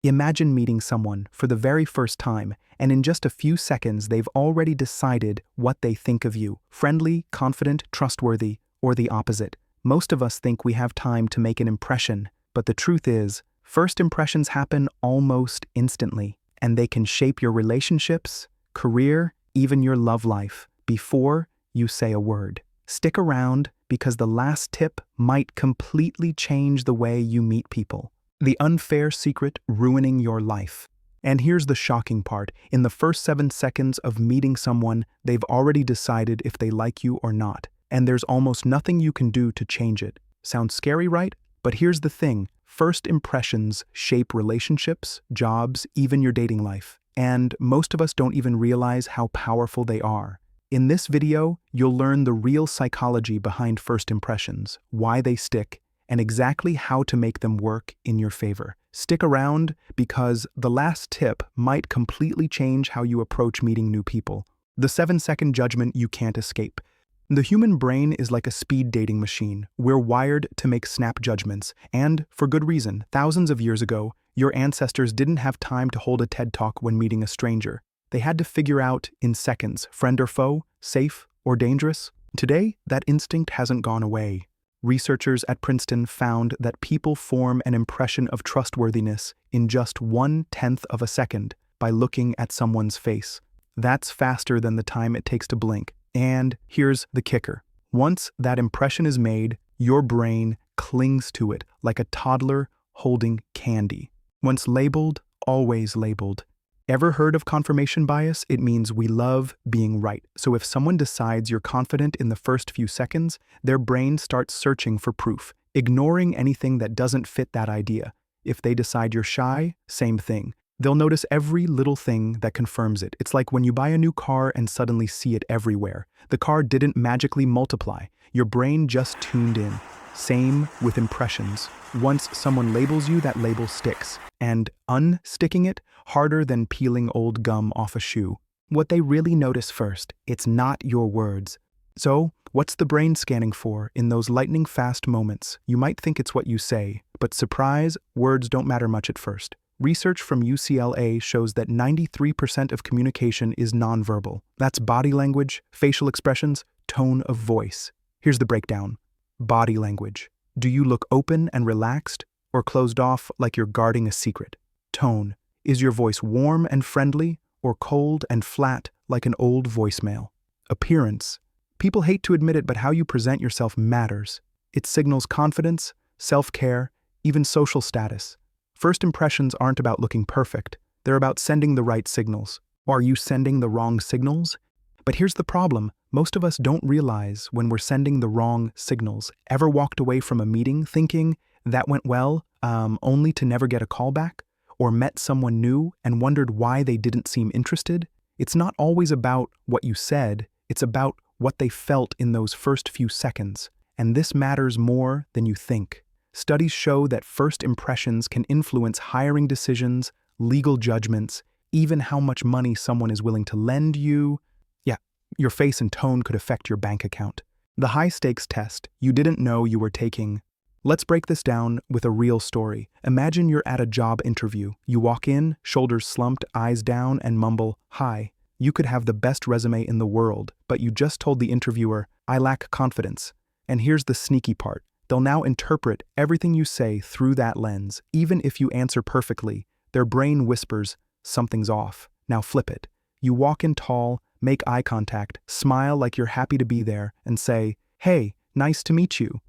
Imagine meeting someone for the very first time, and in just a few seconds they've already decided what they think of you: friendly, confident, trustworthy, or the opposite. Most of us think we have time to make an impression, but the truth is, first impressions happen almost instantly, and they can shape your relationships, career, even your love life, before you say a word. Stick around, because the last tip might completely change the way you meet people. The unfair secret ruining your life. And here's the shocking part: in the first 7 seconds of meeting someone, they've already decided if they like you or not, and there's almost nothing you can do to change it. Sounds scary, right? But here's the thing: first impressions shape relationships, jobs, even your dating life. And most of us don't even realize how powerful they are. In this video, you'll learn the real psychology behind first impressions, why they stick, and exactly how to make them work in your favor. Stick around, because the last tip might completely change how you approach meeting new people. The 7-second judgment you can't escape. The human brain is like a speed dating machine. We're wired to make snap judgments, and for good reason. Thousands of years ago, your ancestors didn't have time to hold a TED Talk when meeting a stranger. They had to figure out in seconds, friend or foe, safe or dangerous. Today, that instinct hasn't gone away. Researchers at Princeton found that people form an impression of trustworthiness in just 1/10 of a second by looking at someone's face. That's faster than the time it takes to blink. And here's the kicker: once that impression is made, your brain clings to it like a toddler holding candy. Once labeled, always labeled. Ever heard of confirmation bias? It means we love being right. So if someone decides you're confident in the first few seconds, their brain starts searching for proof, ignoring anything that doesn't fit that idea. If they decide you're shy, same thing. They'll notice every little thing that confirms it. It's like when you buy a new car and suddenly see it everywhere. The car didn't magically multiply. Your brain just tuned in. Same with impressions. Once someone labels you, that label sticks. And unsticking it, harder than peeling old gum off a shoe. What they really notice first, it's not your words. So, what's the brain scanning for in those lightning-fast moments? You might think it's what you say, but surprise, words don't matter much at first. Research from UCLA shows that 93% of communication is nonverbal. That's body language, facial expressions, tone of voice. Here's the breakdown. Body language. Do you look open and relaxed, or closed off like you're guarding a secret? Tone. Is your voice warm and friendly, or cold and flat like an old voicemail? Appearance. People hate to admit it, but how you present yourself matters. It signals confidence, self-care, even social status. First impressions aren't about looking perfect. They're about sending the right signals. Are you sending the wrong signals? But here's the problem. Most of us don't realize when we're sending the wrong signals. Ever walked away from a meeting thinking that went well, only to never get a call back? Or met someone new and wondered why they didn't seem interested? It's not always about what you said. It's about what they felt in those first few seconds. And this matters more than you think. Studies show that first impressions can influence hiring decisions, legal judgments, even how much money someone is willing to lend you. Yeah, your face and tone could affect your bank account. The high-stakes test you didn't know you were taking. Let's break this down with a real story. Imagine you're at a job interview. You walk in, shoulders slumped, eyes down, and mumble, "Hi." You could have the best resume in the world, but you just told the interviewer, "I lack confidence." And here's the sneaky part. They'll now interpret everything you say through that lens. Even if you answer perfectly, their brain whispers, "Something's off." Now flip it. You walk in tall, make eye contact, smile like you're happy to be there, and say, "Hey, nice to meet you."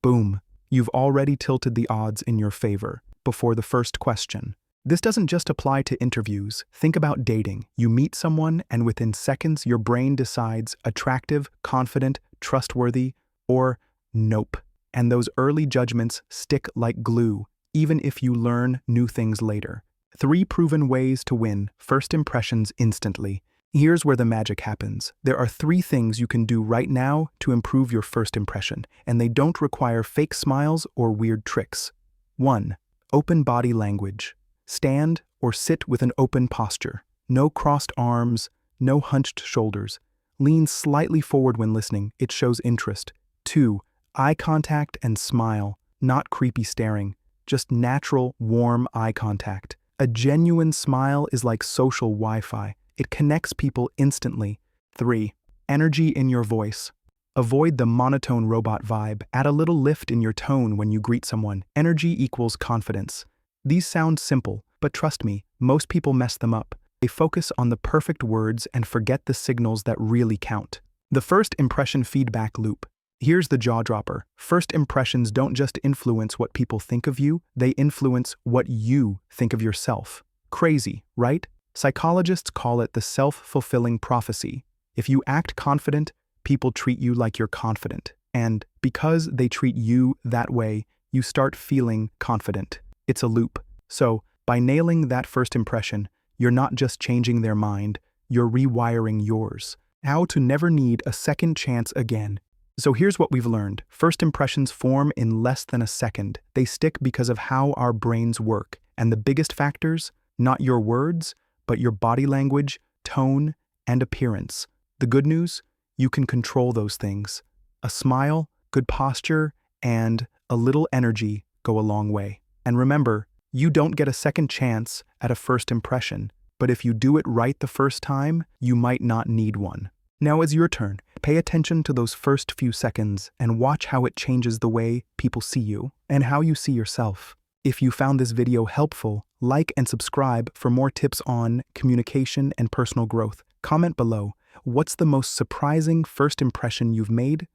Boom. You've already tilted the odds in your favor before the first question. This doesn't just apply to interviews. Think about dating. You meet someone, and within seconds, your brain decides attractive, confident, trustworthy, or nope. And those early judgments stick like glue, even if you learn new things later. 3 proven ways to win first impressions instantly. Here's where the magic happens. There are 3 things you can do right now to improve your first impression, and they don't require fake smiles or weird tricks. 1. Open body language. Stand or sit with an open posture. No crossed arms, no hunched shoulders. Lean slightly forward when listening. It shows interest. 2. Eye contact and smile, not creepy staring. just natural, warm eye contact. A genuine smile is like social Wi-Fi. It connects people instantly. 3. Energy in your voice. Avoid the monotone robot vibe. Add a little lift in your tone when you greet someone. Energy equals confidence. These sound simple, but trust me, most people mess them up. They focus on the perfect words and forget the signals that really count. The first impression feedback loop. Here's the jaw dropper. First impressions don't just influence what people think of you, they influence what you think of yourself. Crazy, right? Psychologists call it the self-fulfilling prophecy. If you act confident, people treat you like you're confident. And because they treat you that way, you start feeling confident. It's a loop. So, by nailing that first impression, you're not just changing their mind, you're rewiring yours. How to never need a second chance again. So here's what we've learned. First impressions form in less than a second. They stick because of how our brains work. And the biggest factors, not your words, but your body language, tone, and appearance. The good news? You can control those things. A smile, good posture, and a little energy go a long way. And remember, you don't get a second chance at a first impression, but if you do it right the first time, you might not need one. Now it's your turn. Pay attention to those first few seconds and watch how it changes the way people see you and how you see yourself. If you found this video helpful, like and subscribe for more tips on communication and personal growth. Comment below, what's the most surprising first impression you've made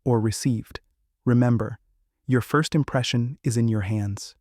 or received? Remember, your first impression is in your hands.